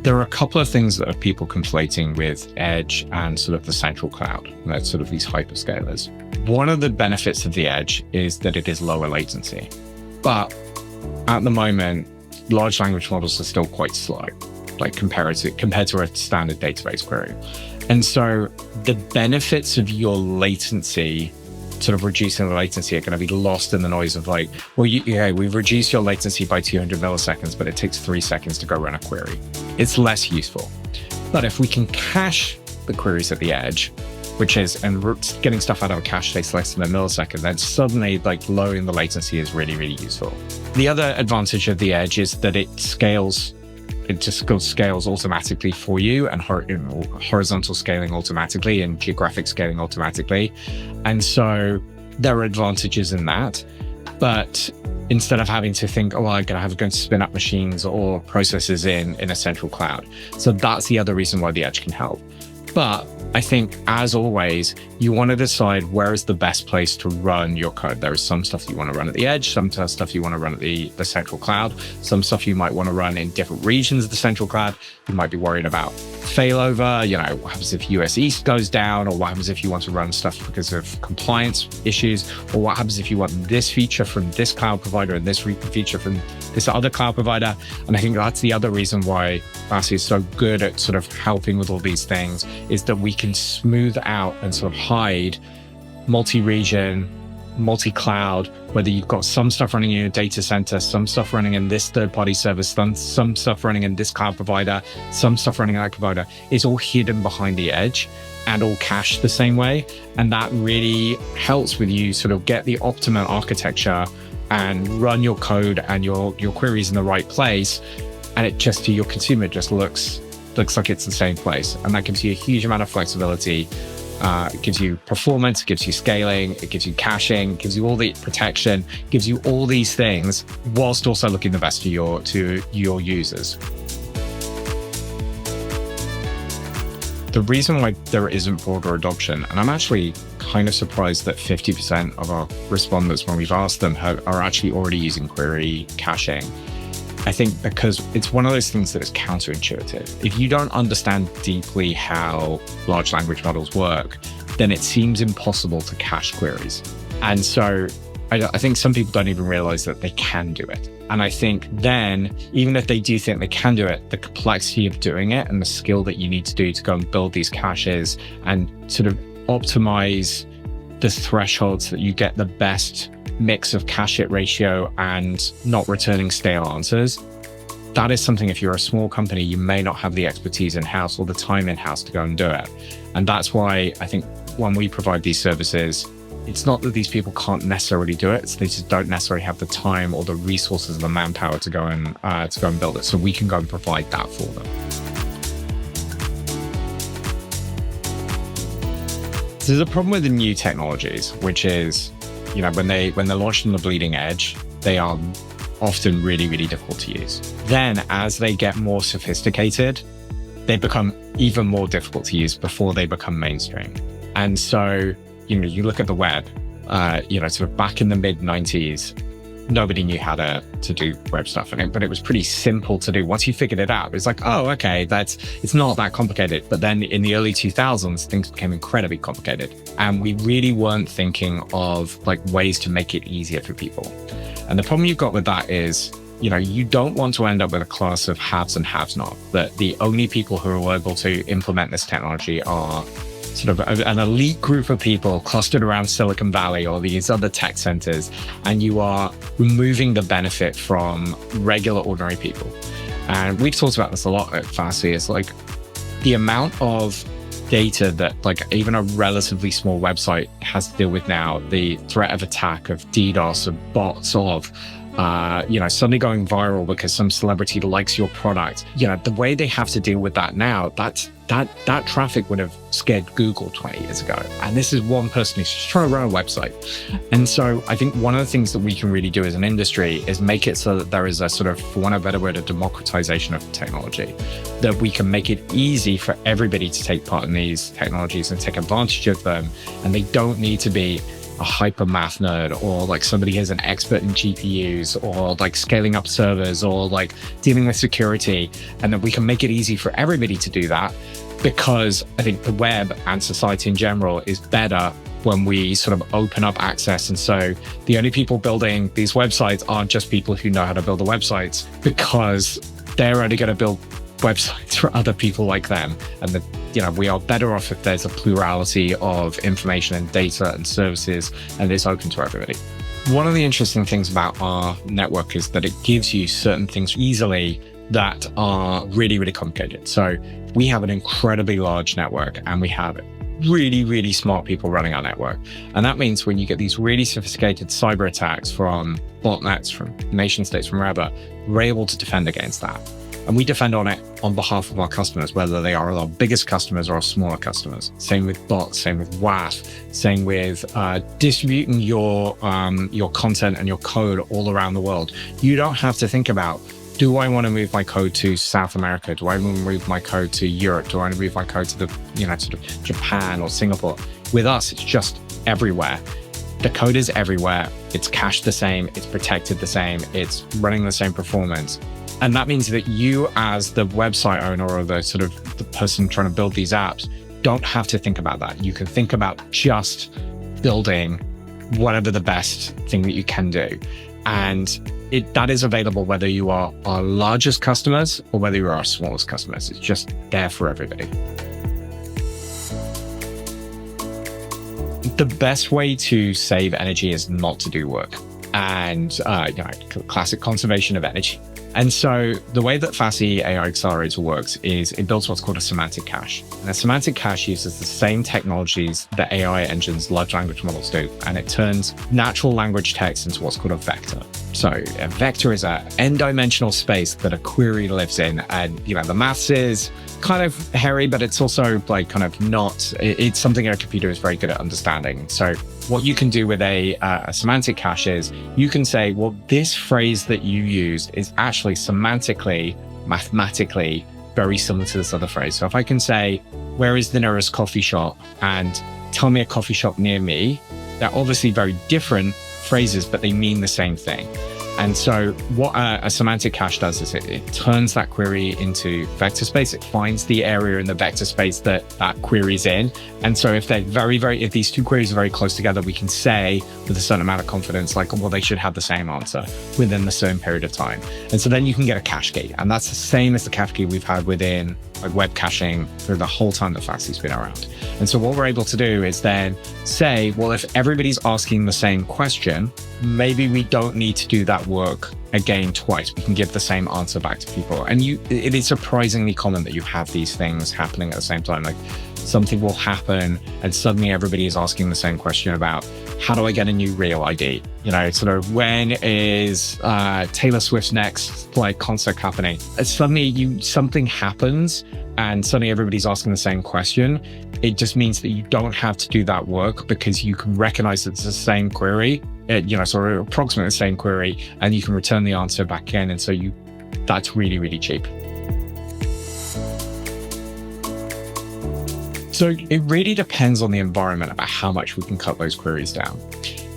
There are a couple of things that are people conflating with edge and sort of the central cloud, that's sort of these hyperscalers. One of the benefits of the edge is that it is lower latency. But at the moment, large language models are still quite slow, like compared to a standard database query. And so the benefits of your latency, sort of reducing the latency, are going to be lost in the noise of like, well, we've reduced your latency by 200 milliseconds, but it takes 3 seconds to go run a query. It's less useful. But if we can cache the queries at the edge, and getting stuff out of a cache takes less than a millisecond, then suddenly like lowering the latency is really, really useful. The other advantage of the edge is that it scales automatically for you, and horizontal scaling automatically and geographic scaling automatically. And so there are advantages in that. But instead of having to think, I'm going to spin up machines or processes in a central cloud. So that's the other reason why the edge can help. But I think, as always, you want to decide where is the best place to run your code. There is some stuff you want to run at the edge, some stuff you want to run at the central cloud, some stuff you might want to run in different regions of the central cloud. You might be worried about failover, what happens if US East goes down, or what happens if you want to run stuff because of compliance issues, or what happens if you want this feature from this cloud provider and this feature from this other cloud provider. And I think that's the other reason why Fastly is so good at sort of helping with all these things, is that we can smooth out and sort of hide multi-region, multi-cloud, whether you've got some stuff running in your data center, some stuff running in this third-party service, some stuff running in this cloud provider, some stuff running in that provider. It's all hidden behind the edge and all cached the same way. And that really helps with you sort of get the optimal architecture and run your code and your queries in the right place. And it just, to your consumer, just looks like it's the same place. And that gives you a huge amount of flexibility. It gives you performance, it gives you scaling, it gives you caching, it gives you all the protection, gives you all these things whilst also looking the best to your users. The reason why there isn't broader adoption, and I'm actually kind of surprised that 50% of our respondents, when we've asked them, are actually already using query caching. I think because it's one of those things that is counterintuitive. If you don't understand deeply how large language models work, then it seems impossible to cache queries. And so I think some people don't even realize that they can do it. And I think then, even if they do think they can do it, the complexity of doing it and the skill that you need to do to go and build these caches and sort of optimize the thresholds that you get the best mix of cache hit ratio and not returning stale answers. That is something, if you're a small company, you may not have the expertise in-house or the time in-house to go and do it. And that's why I think when we provide these services, it's not that these people can't necessarily do it, it's they just don't necessarily have the time or the resources or the manpower to go and build it. So we can go and provide that for them. So there's a problem with the new technologies, which is, when they're launched on the bleeding edge, they are often really, really difficult to use. Then as they get more sophisticated, they become even more difficult to use before they become mainstream. And so, you look at the web, sort of back in the mid 90s, nobody knew how to do web stuff in it, but it was pretty simple to do. Once you figured it out, it's like, oh, okay, it's not that complicated. But then in the early 2000s, things became incredibly complicated. And we really weren't thinking of like ways to make it easier for people. And the problem you've got with that is, you don't want to end up with a class of haves and haves not, that the only people who are able to implement this technology are sort of an elite group of people clustered around Silicon Valley or these other tech centers, and you are removing the benefit from regular, ordinary people. And we've talked about this a lot at Fastly. It's like the amount of data that like even a relatively small website has to deal with now, the threat of attack, of DDoS, of bots, of suddenly going viral because some celebrity likes your product. The way they have to deal with that now, that traffic would have scared Google 20 years ago. And this is one person who's just trying to run a website. And so I think one of the things that we can really do as an industry is make it so that there is a sort of, for want of a better word, a democratization of technology, that we can make it easy for everybody to take part in these technologies and take advantage of them. And they don't need to be a hyper math nerd, or like somebody who's an expert in GPUs, or like scaling up servers, or like dealing with security. And then we can make it easy for everybody to do that, because I think the web and society in general is better when we sort of open up access. And so the only people building these websites aren't just people who know how to build the websites, because they're only going to build websites for other people like them. And we are better off if there's a plurality of information and data and services, and it's open to everybody. One of the interesting things about our network is that it gives you certain things easily that are really, really complicated. So we have an incredibly large network, and we have really, really smart people running our network. And that means when you get these really sophisticated cyber attacks from botnets, from nation states, from wherever, we're able to defend against that. And we defend on it on behalf of our customers, whether they are our biggest customers or our smaller customers. Same with bots, same with WAF, same with distributing your content and your code all around the world. You don't have to think about, do I want to move my code to South America? Do I want to move my code to Europe? Do I want to move my code to the, sort of Japan or Singapore? With us, it's just everywhere. The code is everywhere. It's cached the same. It's protected the same. It's running the same performance. And that means that you, as the website owner or the person trying to build these apps, don't have to think about that. You can think about just building whatever the best thing that you can do. And that is available whether you are our largest customers or whether you are our smallest customers. It's just there for everybody. The best way to save energy is not to do work. And classic conservation of energy. And so the way that Fastly AI Accelerator works is it builds what's called a semantic cache. And a semantic cache uses the same technologies that AI engines, large language models do, and it turns natural language text into what's called a vector. So a vector is an n-dimensional space that a query lives in. And, the maths is kind of hairy, but it's also like kind of not, it's something a computer is very good at understanding. So what you can do with a semantic cache is you can say, well, this phrase that you used is actually semantically, mathematically very similar to this other phrase. So if I can say, where is the nearest coffee shop, and tell me a coffee shop near me, they're obviously very different phrases, but they mean the same thing. And so what a semantic cache does is it turns that query into vector space. It finds the area in the vector space that query's in. And so if they're if these two queries are very close together, we can say with a certain amount of confidence, like, well, they should have the same answer within the same period of time. And so then you can get a cache key. And that's the same as the cache key we've had within like web caching for the whole time that Fastly's been around. And so what we're able to do is then say, well, if everybody's asking the same question, maybe we don't need to do that work again twice. We can give the same answer back to people. And it is surprisingly common that you have these things happening at the same time. Like something will happen and suddenly everybody is asking the same question about, how do I get a new real ID? When is Taylor Swift's next concert happening? Suddenly something happens and suddenly everybody's asking the same question. It just means that you don't have to do that work because you can recognize that it's the same query, approximately the same query, and you can return the answer back in. And so that's really, really cheap. So it really depends on the environment about how much we can cut those queries down.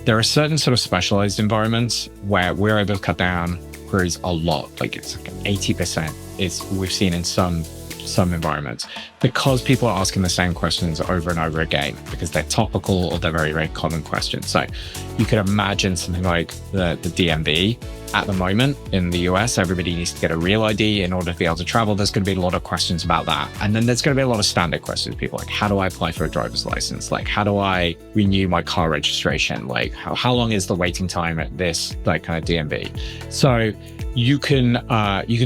There are certain sort of specialized environments where we're able to cut down queries a lot, like it's like 80% is we've seen in some environments, because people are asking the same questions over and over again because they're topical or they're very, very common questions. So you could imagine something like the DMV. At the moment in the US, everybody needs to get a real ID in order to be able to travel. There's going to be a lot of questions about that. And then there's going to be a lot of standard questions. People like, how do I apply for a driver's license? Like, how do I renew my car registration? Like, how long is the waiting time at this kind of DMV? So you can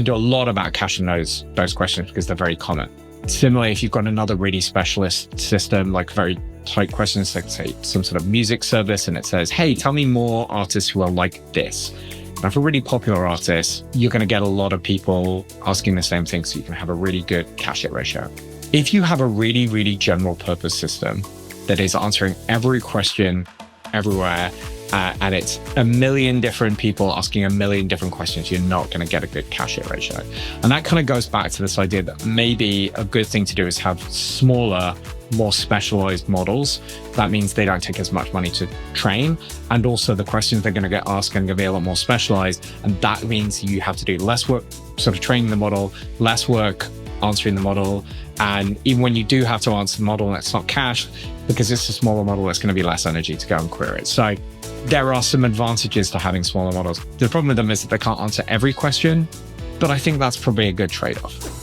do a lot about caching those questions because they're very common. Similarly, if you've got another really specialist system, like very tight questions, like say some sort of music service, and it says, hey, tell me more artists who are like this. Now, for really popular artists, you're going to get a lot of people asking the same thing, so you can have a really good cache hit ratio. If you have a really, really general purpose system that is answering every question everywhere, and it's a million different people asking a million different questions, you're not going to get a good cache hit ratio. And that kind of goes back to this idea that maybe a good thing to do is have smaller, more specialized models. That means they don't take as much money to train. And also the questions they're going to get asked are going to be a lot more specialized. And that means you have to do less work sort of training the model, less work answering the model. And even when you do have to answer the model and it's not cached, because it's a smaller model, it's going to be less energy to go and query it. So there are some advantages to having smaller models. The problem with them is that they can't answer every question, but I think that's probably a good trade-off.